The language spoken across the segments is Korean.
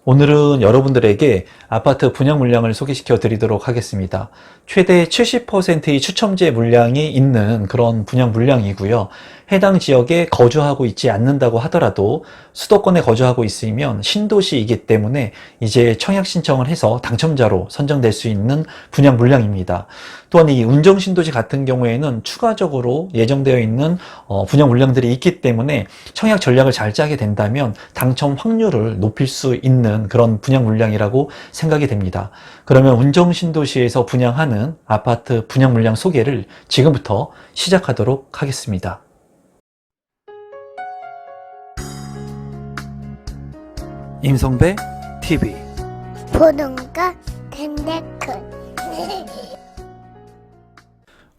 오늘은 여러분들에게 아파트 분양 물량을 소개시켜 드리도록 하겠습니다. 최대 70%의 추첨제 물량이 있는 그런 분양 물량이고요. 해당 지역에 거주하고 있지 않는다고 하더라도 수도권에 거주하고 있으면 신도시이기 때문에 이제 청약 신청을 해서 당첨자로 선정될 수 있는 분양 물량입니다. 또한 이 운정 신도시 같은 경우에는 추가적으로 예정되어 있는 분양 물량들이 있기 때문에 청약 전략을 잘 짜게 된다면 당첨 확률을 높일 수 있는 그런 분양 물량이라고 생각이 됩니다. 그러면 운정 신도시에서 분양하는 아파트 분양 물량 소개를 지금부터 시작하도록 하겠습니다. 임성배 TV 보동과 덴데크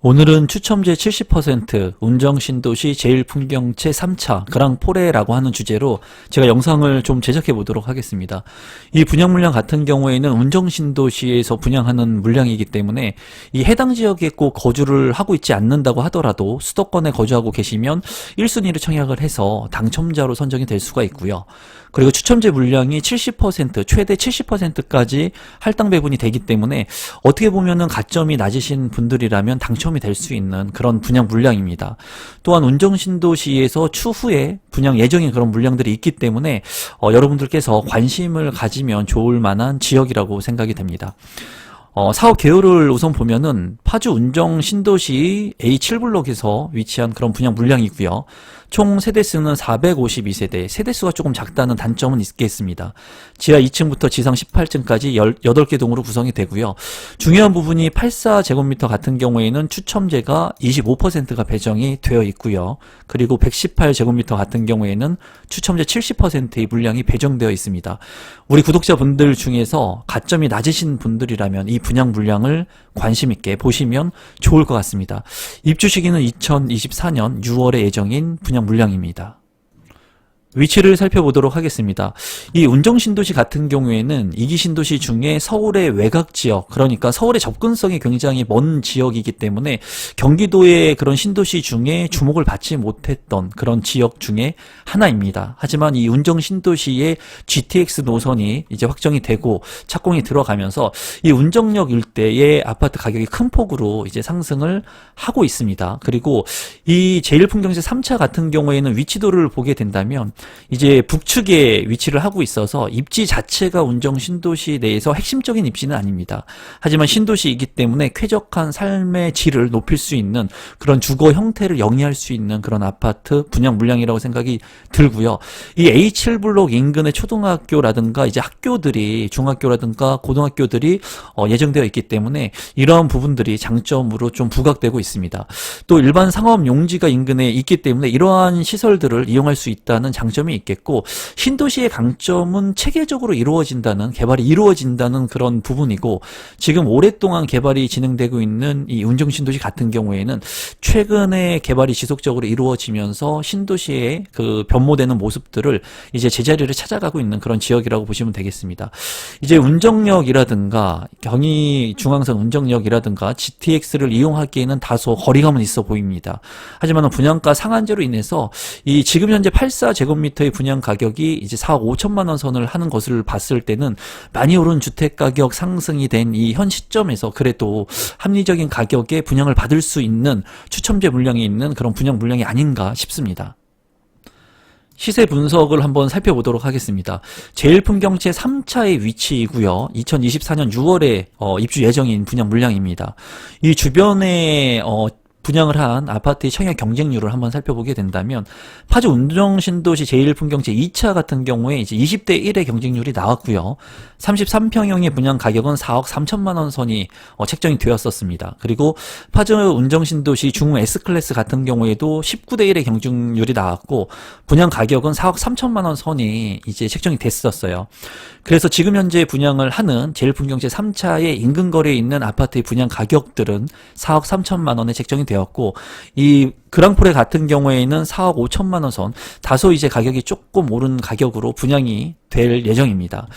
오늘은 추첨제 70% 운정신도시 제일풍경채 3차 그랑포레라고 하는 주제로 제가 영상을 좀 제작해 보도록 하겠습니다. 이 분양 물량 같은 경우에는 운정신도시에서 분양하는 물량이기 때문에 이 해당 지역에 꼭 거주를 하고 있지 않는다고 하더라도 수도권에 거주하고 계시면 1순위로 청약을 해서 당첨자로 선정이 될 수가 있고요. 그리고 추첨제 물량이 70%, 최대 70%까지 할당 배분이 되기 때문에 어떻게 보면은 가점이 낮으신 분들이라면 당첨이 될 수 있는 그런 분양 물량입니다. 또한 운정신도시에서 추후에 분양 예정인 그런 물량들이 있기 때문에 여러분들께서 관심을 가지면 좋을 만한 지역이라고 생각이 됩니다. 사업 개요를 우선 보면은 파주 운정 신도시 A7블록에서 위치한 그런 분양 물량이고요. 총 세대수는 452세대, 세대수가 조금 작다는 단점은 있겠습니다. 지하 2층부터 지상 18층까지 18개 동으로 구성이 되고요. 중요한 부분이 84제곱미터 같은 경우에는 추첨제가 25%가 배정이 되어 있고요. 그리고 118제곱미터 같은 경우에는 추첨제 70%의 물량이 배정되어 있습니다. 우리 구독자분들 중에서 가점이 낮으신 분들이라면 이 분양 물량을 관심 있게 보시면 좋을 것 같습니다. 입주 시기는 2024년 6월에 예정인 분양 물량입니다. 위치를 살펴보도록 하겠습니다. 이 운정신도시 같은 경우에는 2기 신도시 중에 서울의 외곽 지역, 그러니까 서울의 접근성이 굉장히 먼 지역이기 때문에 경기도의 그런 신도시 중에 주목을 받지 못했던 그런 지역 중에 하나입니다. 하지만 이 운정신도시의 GTX 노선이 이제 확정이 되고 착공이 들어가면서 이 운정역 일대의 아파트 가격이 큰 폭으로 이제 상승을 하고 있습니다. 그리고 이 제1풍경채 3차 같은 경우에는 위치도를 보게 된다면 이제 북측에 위치를 하고 있어서 입지 자체가 운정 신도시 내에서 핵심적인 입지는 아닙니다. 하지만 신도시이기 때문에 쾌적한 삶의 질을 높일 수 있는 그런 주거 형태를 영위할 수 있는 그런 아파트 분양 물량이라고 생각이 들고요. 이 A7블록 인근의 초등학교라든가 이제 학교들이 중학교라든가 고등학교들이 예정되어 있기 때문에 이러한 부분들이 장점으로 좀 부각되고 있습니다. 또 일반 상업 용지가 인근에 있기 때문에 이러한 시설들을 이용할 수 있다는 장점이 있겠고, 신도시의 강점은 체계적으로 이루어진다는, 개발이 이루어진다는 그런 부분이고, 지금 오랫동안 개발이 진행되고 있는 이 운정신도시 같은 경우에는 최근에 개발이 지속적으로 이루어지면서 신도시의 그 변모되는 모습들을 이제 제자리를 찾아가고 있는 그런 지역이라고 보시면 되겠습니다. 이제 운정역이라든가 경의중앙선 운정역이라든가 GTX를 이용하기에는 다소 거리감은 있어 보입니다. 하지만 분양가 상한제로 인해서 이 지금 현재 84제곱미터의 분양 가격이 이제 4억 5천만 원 선을 하는 것을 봤을 때는 많이 오른 주택 가격 상승이 된 이 현 시점에서 그래도 합리적인 가격에 분양을 받을 수 있는 추첨제 물량이 있는 그런 분양 물량이 아닌가 싶습니다. 시세 분석을 한번 살펴보도록 하겠습니다. 제1풍경채 3차의 위치이고요. 2024년 6월에 입주 예정인 분양 물량입니다. 이 주변에 분양을 한 아파트의 청약 경쟁률을 한번 살펴보게 된다면 파주 운정신도시 제1풍경채 2차 같은 경우에 이제 20대 1의 경쟁률이 나왔고요. 33평형의 분양 가격은 4억 3천만 원 선이 책정이 되었었습니다. 그리고 파주 운정신도시 중흥 S클래스 같은 경우에도 19대 1의 경쟁률이 나왔고 분양 가격은 4억 3천만 원 선이 이제 책정이 됐었어요. 그래서 지금 현재 분양을 하는 제1풍경채 3차의 인근 거리에 있는 아파트의 분양 가격들은 4억 3천만 원에 책정이 되었고 이 그랑프레 같은 경우에는 4억 5천만 원 선, 다소 이제 가격이 조금 오른 가격으로 분양이 될 예정입니다.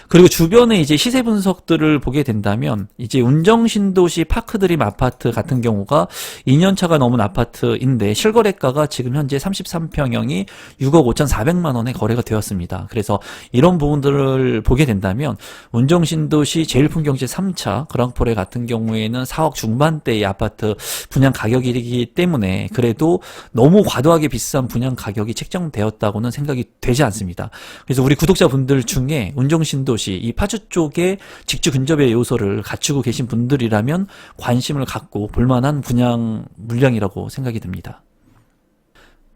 그리고 주변에 이제 시세 분석들을 보게 된다면 이제 운정신도시 파크드림 아파트 같은 경우가 2년차가 넘은 아파트인데 실거래가가 지금 현재 33평형이 6억 5,400만 원에 거래가 되었습니다. 그래서 이런 부분들을 보게 된다면 운정신도시 제일풍경채 3차 그랑프레 같은 경우에는 4억 중반대의 아파트 분양 가격이기 때문에 그래도 너무 과도하게 비싼 분양 가격이 책정되었다고는 생각이 되지 않습니다. 그래서 우리 구독자분들 중에 운정신도시 이 파주 쪽에 직주 근접의 요소를 갖추고 계신 분들이라면 관심을 갖고 볼만한 분양 물량이라고 생각이 듭니다.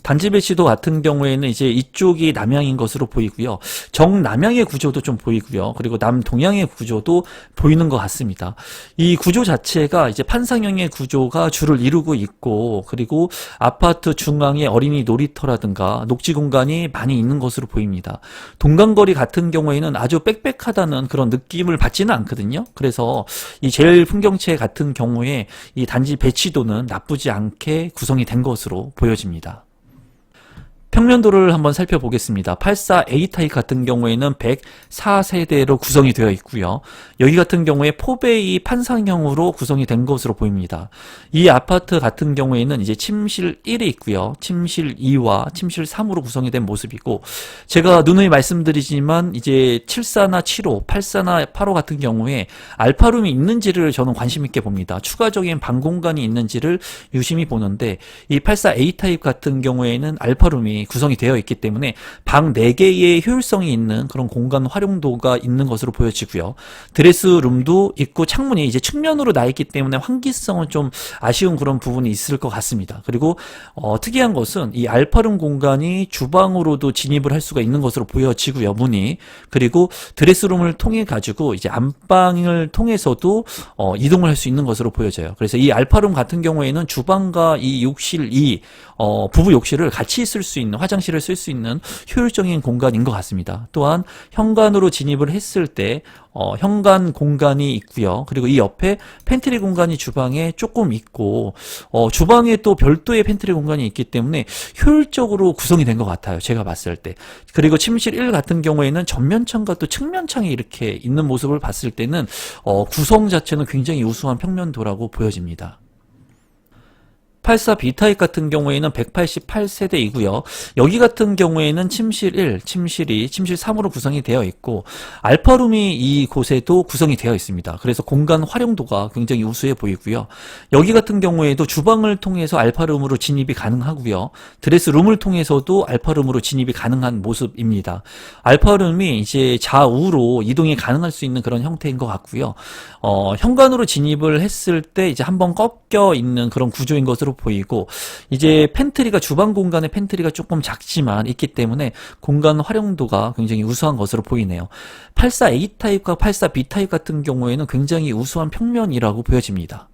단지 배치도 같은 경우에는 이제 이쪽이 남향인 것으로 보이고요. 정남향의 구조도 좀 보이고요. 그리고 남동향의 구조도 보이는 것 같습니다. 이 구조 자체가 이제 판상형의 구조가 주를 이루고 있고, 그리고 아파트 중앙에 어린이 놀이터라든가 녹지 공간이 많이 있는 것으로 보입니다. 동간거리 같은 경우에는 아주 빽빽하다는 그런 느낌을 받지는 않거든요. 그래서 이 제일풍경채 같은 경우에 이 단지 배치도는 나쁘지 않게 구성이 된 것으로 보여집니다. 평면도를 한번 살펴보겠습니다. 84A 타입 같은 경우에는 104세대로 구성이 되어 있고요. 여기 같은 경우에 포베이 판상형으로 구성이 된 것으로 보입니다. 이 아파트 같은 경우에는 이제 침실 1이 있고요. 침실 2와 침실 3으로 구성이 된 모습이고, 제가 누누이 말씀드리지만 이제 74나 75, 84나 85 같은 경우에 알파룸이 있는지를 저는 관심 있게 봅니다. 추가적인 방 공간이 있는지를 유심히 보는데, 이 84A 타입 같은 경우에는 알파룸이 구성이 되어 있기 때문에 방 4개의 효율성이 있는 그런 공간 활용도가 있는 것으로 보여지고요. 드레스룸도 있고 창문이 이제 측면으로 나 있기 때문에 환기성은 좀 아쉬운 그런 부분이 있을 것 같습니다. 그리고 특이한 것은 이 알파룸 공간이 주방으로도 진입을 할 수가 있는 것으로 보여지고요. 문이. 그리고 드레스룸을 통해 가지고 이제 안방을 통해서도 이동을 할 수 있는 것으로 보여져요. 그래서 이 알파룸 같은 경우에는 주방과 이 욕실, 부부 욕실을 같이 쓸 수 있는, 화장실을 쓸 수 있는 효율적인 공간인 것 같습니다. 또한 현관으로 진입을 했을 때 현관 공간이 있고요. 그리고 이 옆에 팬트리 공간이 주방에 조금 있고, 주방에 또 별도의 팬트리 공간이 있기 때문에 효율적으로 구성이 된 것 같아요. 제가 봤을 때. 그리고 침실 1 같은 경우에는 전면창과 또 측면창이 이렇게 있는 모습을 봤을 때는 구성 자체는 굉장히 우수한 평면도라고 보여집니다. 84B 타입 같은 경우에는 188세대이고요. 여기 같은 경우에는 침실 1, 침실 2, 침실 3으로 구성이 되어 있고, 알파룸이 이곳에도 구성이 되어 있습니다. 그래서 공간 활용도가 굉장히 우수해 보이고요. 여기 같은 경우에도 주방을 통해서 알파룸으로 진입이 가능하고요. 드레스룸을 통해서도 알파룸으로 진입이 가능한 모습입니다. 알파룸이 이제 좌우로 이동이 가능할 수 있는 그런 형태인 것 같고요. 현관으로 진입을 했을 때 이제 한번 꺾여 있는 그런 구조인 것으로 보이고, 이제 팬트리가, 주방 공간의 팬트리가 조금 작지만 있기 때문에 공간 활용도가 굉장히 우수한 것으로 보이네요. 84A 타입과 84B 타입 같은 경우에는 굉장히 우수한 평면이라고 보여집니다.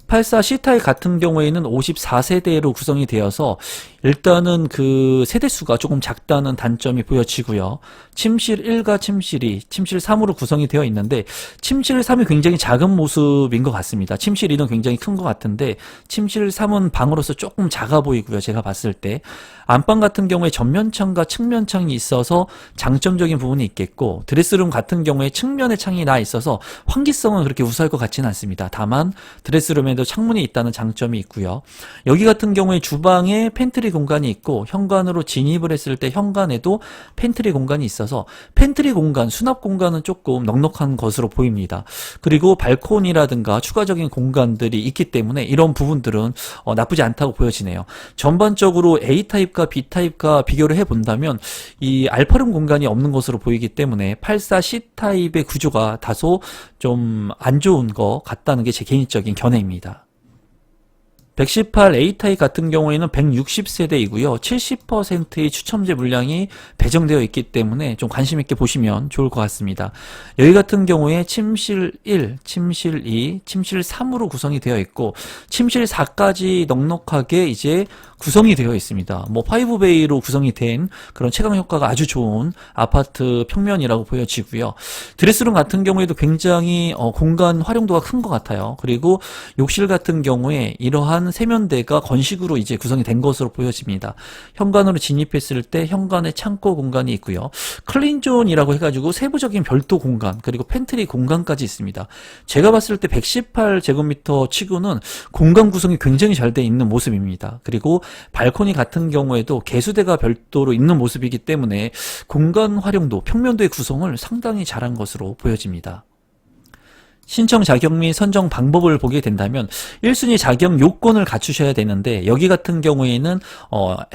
84C 타입 같은 경우에는 54세대로 구성이 되어서 일단은 그 세대수가 조금 작다는 단점이 보여지고요. 침실 1과 침실 2, 침실 3으로 구성이 되어 있는데 침실 3이 굉장히 작은 모습인 것 같습니다. 침실 2는 굉장히 큰 것 같은데 침실 3은 방으로서 조금 작아 보이고요. 제가 봤을 때 안방 같은 경우에 전면창과 측면창이 있어서 장점적인 부분이 있겠고, 드레스룸 같은 경우에 측면에 창이 나 있어서 환기성은 그렇게 우수할 것 같지는 않습니다. 다만 드레스룸에도 창문이 있다는 장점이 있고요. 여기 같은 경우에 주방에 팬트리 공간이 있고, 현관으로 진입을 했을 때 현관에도 팬트리 공간이 있어서 팬트리 공간, 수납 공간은 조금 넉넉한 것으로 보입니다. 그리고 발코니라든가 추가적인 공간들이 있기 때문에 이런 부분들은 나쁘지 않다고 보여지네요. 전반적으로 A타입과 B타입과 비교를 해본다면 이 알파룸 공간이 없는 것으로 보이기 때문에 84C타입의 구조가 다소 좀 안 좋은 것 같다는 게 제 개인적인 견해입니다. 118A 타입 같은 경우에는 160세대이고요. 70%의 추첨제 물량이 배정되어 있기 때문에 좀 관심 있게 보시면 좋을 것 같습니다. 여기 같은 경우에 침실 1, 침실 2, 침실 3으로 구성이 되어 있고, 침실 4까지 넉넉하게 이제 구성이 되어 있습니다. 뭐 5베이로 구성이 된 그런 채광 효과가 아주 좋은 아파트 평면이라고 보여지고요. 드레스룸 같은 경우에도 굉장히 공간 활용도가 큰 것 같아요. 그리고 욕실 같은 경우에 이러한 세면대가 건식으로 이제 구성이 된 것으로 보여집니다. 현관으로 진입했을 때 현관에 창고 공간이 있고요. 클린존이라고 해가지고 세부적인 별도 공간 그리고 팬트리 공간까지 있습니다. 제가 봤을 때 118제곱미터 치고는 공간 구성이 굉장히 잘 돼 있는 모습입니다. 그리고 발코니 같은 경우에도 개수대가 별도로 있는 모습이기 때문에 공간 활용도, 평면도의 구성을 상당히 잘한 것으로 보여집니다. 신청 자격 및 선정 방법을 보게 된다면 1순위 자격 요건을 갖추셔야 되는데 여기 같은 경우에는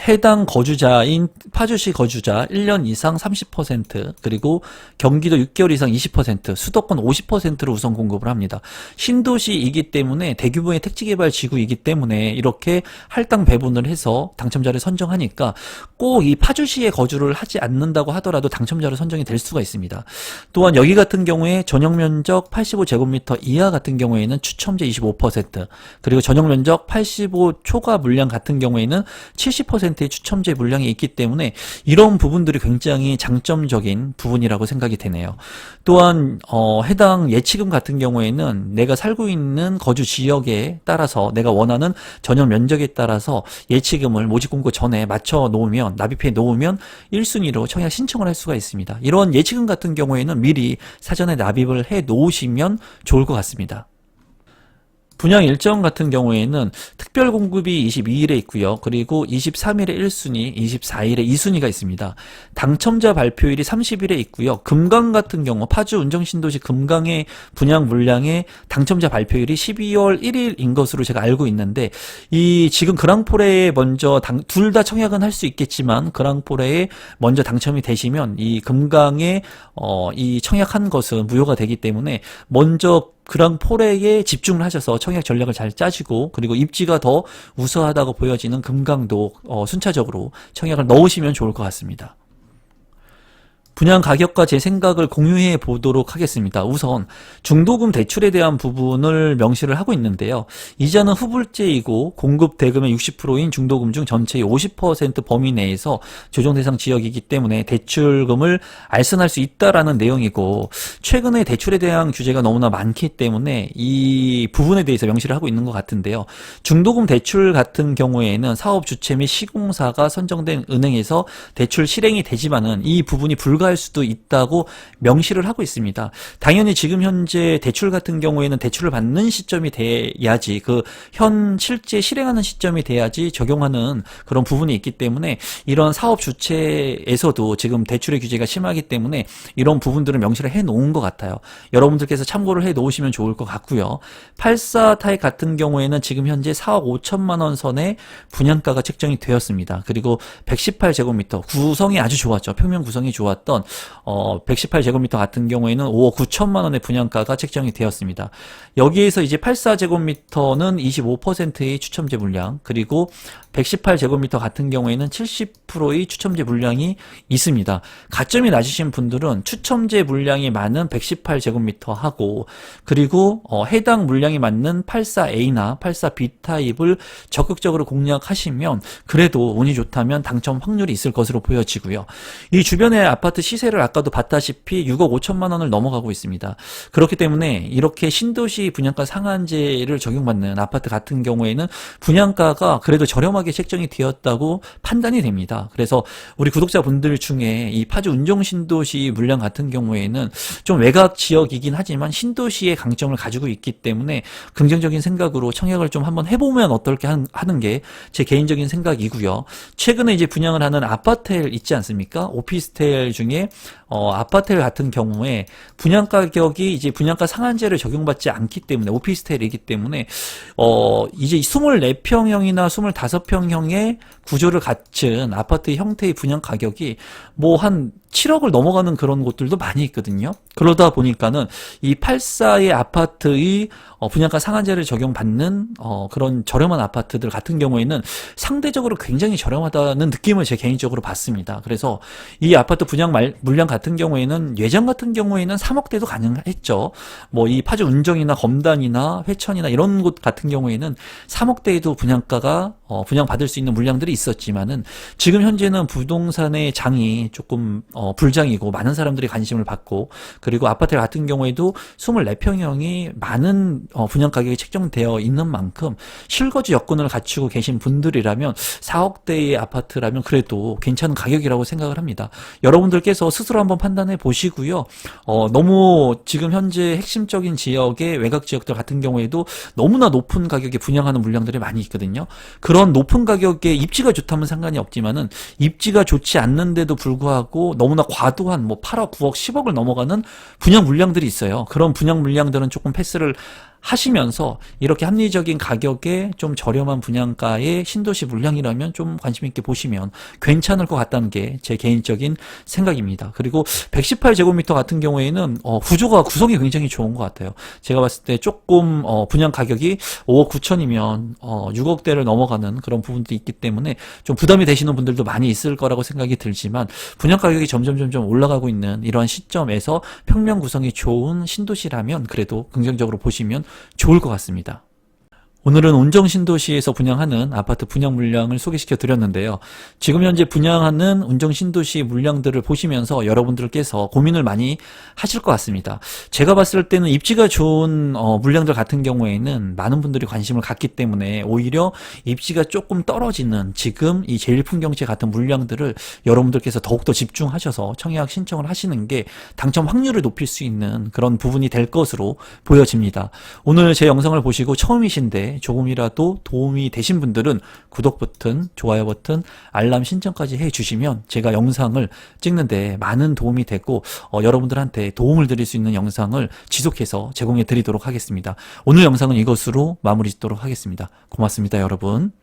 해당 거주자인 파주시 거주자 1년 이상 30% 그리고 경기도 6개월 이상 20% 수도권 50%로 우선 공급을 합니다. 신도시이기 때문에 대규모의 택지개발 지구이기 때문에 이렇게 할당 배분을 해서 당첨자를 선정하니까 꼭 이 파주시에 거주를 하지 않는다고 하더라도 당첨자로 선정이 될 수가 있습니다. 또한 여기 같은 경우에 전용면적 85제곱미터 이하 같은 경우에는 추첨제 25% 그리고 전용면적 85 초과 물량 같은 경우에는 70%의 추첨제 물량이 있기 때문에 이런 부분들이 굉장히 장점적인 부분이라고 생각이 되네요. 또한 해당 예치금 같은 경우에는 내가 살고 있는 거주 지역에 따라서 내가 원하는 전용 면적에 따라서 예치금을 모집 공고 전에 맞춰 놓으면 납입해 놓으면 1순위로 청약 신청을 할 수가 있습니다. 이런 예치금 같은 경우에는 미리 사전에 납입을 해 놓으시면 좋을 것 같습니다. 분양 일정 같은 경우에는 특별 공급이 22일에 있고요. 그리고 23일에 1순위, 24일에 2순위가 있습니다. 당첨자 발표일이 30일에 있고요. 금강 같은 경우 파주 운정신도시 금강의 분양 물량의 당첨자 발표일이 12월 1일인 것으로 제가 알고 있는데 이 지금 그랑포레에 먼저 둘 다 청약은 할 수 있겠지만 그랑포레에 먼저 당첨이 되시면 이 금강에 이 청약한 것은 무효가 되기 때문에 먼저 그랑포레에 집중을 하셔서 청약 전략을 잘 짜시고 그리고 입지가 더 우수하다고 보여지는 금강도 순차적으로 청약을 넣으시면 좋을 것 같습니다. 분양 가격과 제 생각을 공유해 보도록 하겠습니다. 우선 중도금 대출에 대한 부분을 명시를 하고 있는데요. 이자는 후불제이고 공급 대금의 60%인 중도금 중 전체의 50% 범위 내에서 조정 대상 지역이기 때문에 대출금을 알선할 수 있다라는 내용이고 최근에 대출에 대한 규제가 너무나 많기 때문에 이 부분에 대해서 명시를 하고 있는 것 같은데요. 중도금 대출 같은 경우에는 사업 주체 및 시공사가 선정된 은행에서 대출 실행이 되지만은 이 부분이 불가할 수도 있다고 명시를 하고 있습니다. 당연히 지금 현재 대출 같은 경우에는 대출을 받는 시점이 돼야지 현 실제 실행하는 시점이 돼야지 적용하는 그런 부분이 있기 때문에 이런 사업 주체에서도 지금 대출의 규제가 심하기 때문에 이런 부분들을 명시를 해 놓은 것 같아요. 여러분들께서 참고를 해 놓으시면 좋을 것 같고요. 84 타입 같은 경우에는 지금 현재 4억 5천만 원 선의 분양가가 책정이 되었습니다. 그리고 118제곱미터 구성이 아주 좋았죠. 평면 구성이 좋았던 118제곱미터 같은 경우에는 5억 9천만 원의 분양가가 책정이 되었습니다. 여기에서 이제 84제곱미터는 25%의 추첨제 물량 그리고 118제곱미터 같은 경우에는 70%의 추첨제 물량이 있습니다. 가점이 낮으신 분들은 추첨제 물량이 많은 118제곱미터하고 그리고 해당 물량이 맞는 84A나 84B 타입을 적극적으로 공략하시면 그래도 운이 좋다면 당첨 확률이 있을 것으로 보여지고요. 이 주변의 아파트 시세를 아까도 봤다시피 6억 5천만 원을 넘어가고 있습니다. 그렇기 때문에 이렇게 신도시 분양가 상한제를 적용받는 아파트 같은 경우에는 분양가가 그래도 저렴하게 책정이 되었다고 판단이 됩니다. 그래서 우리 구독자분들 중에 이 파주 운정신도시 물량 같은 경우에는 좀 외곽 지역이긴 하지만 신도시의 강점을 가지고 있기 때문에 긍정적인 생각으로 청약을 좀 한번 해보면 어떨까 하는 게 제 개인적인 생각이고요. 최근에 이제 분양을 하는 아파트텔 있지 않습니까? 오피스텔 중에 아파트텔 같은 경우에 분양 가격이 이제 분양가 상한제를 적용받지 않기 때문에 오피스텔이기 때문에 이제 24평형이나 25평형의 구조를 갖춘 아파트 형태의 분양 가격이 뭐 한 7억을 넘어가는 그런 곳들도 많이 있거든요. 그러다 보니까는 이 84의 아파트의 분양가 상한제를 적용받는 그런 저렴한 아파트들 같은 경우에는 상대적으로 굉장히 저렴하다는 느낌을 제 개인적으로 받습니다. 그래서 이 아파트 분양 물량 같은 경우에는 예전 같은 경우에는 3억대도 가능했죠. 뭐 이 파주 운정이나 검단이나 회천이나 이런 곳 같은 경우에는 3억대에도 분양가가 분양받을 수 있는 물량들이 있었지만은 지금 현재는 부동산의 장이 조금 불장이고 많은 사람들이 관심을 받고, 그리고 아파트 같은 경우에도 24평형이 많은 분양 가격이 책정되어 있는 만큼 실거주 여건을 갖추고 계신 분들이라면 4억대의 아파트라면 그래도 괜찮은 가격이라고 생각을 합니다. 여러분들께서 스스로 한번 판단해 보시고요. 너무 지금 현재 핵심적인 지역의 외곽 지역들 같은 경우에도 너무나 높은 가격에 분양하는 물량들이 많이 있거든요. 그런 높은 가격에 입지가 좋다면 상관이 없지만은 입지가 좋지 않는데도 불구하고 너무나 과도한 뭐 8억, 9억, 10억을 넘어가는 분양 물량들이 있어요. 그런 분양 물량들은 조금 패스를 하시면서 이렇게 합리적인 가격에 좀 저렴한 분양가의 신도시 물량이라면 좀 관심 있게 보시면 괜찮을 것 같다는 게 제 개인적인 생각입니다. 그리고 118제곱미터 같은 경우에는 구조가 구성이 굉장히 좋은 것 같아요. 제가 봤을 때 조금 분양 가격이 5억 9천이면 6억대를 넘어가는 그런 부분도 있기 때문에 좀 부담이 되시는 분들도 많이 있을 거라고 생각이 들지만, 분양 가격이 점점 올라가고 있는 이러한 시점에서 평면 구성이 좋은 신도시라면 그래도 긍정적으로 보시면 좋을 것 같습니다. 오늘은 운정신도시에서 분양하는 아파트 분양 물량을 소개시켜 드렸는데요. 지금 현재 분양하는 운정신도시 물량들을 보시면서 여러분들께서 고민을 많이 하실 것 같습니다. 제가 봤을 때는 입지가 좋은 물량들 같은 경우에는 많은 분들이 관심을 갖기 때문에 오히려 입지가 조금 떨어지는 지금 이 제1풍경채 같은 물량들을 여러분들께서 더욱더 집중하셔서 청약 신청을 하시는 게 당첨 확률을 높일 수 있는 그런 부분이 될 것으로 보여집니다. 오늘 제 영상을 보시고 처음이신데 조금이라도 도움이 되신 분들은 구독 버튼, 좋아요 버튼, 알람 신청까지 해주시면 제가 영상을 찍는데 많은 도움이 되고 여러분들한테 도움을 드릴 수 있는 영상을 지속해서 제공해 드리도록 하겠습니다. 오늘 영상은 이것으로 마무리 짓도록 하겠습니다. 고맙습니다, 여러분.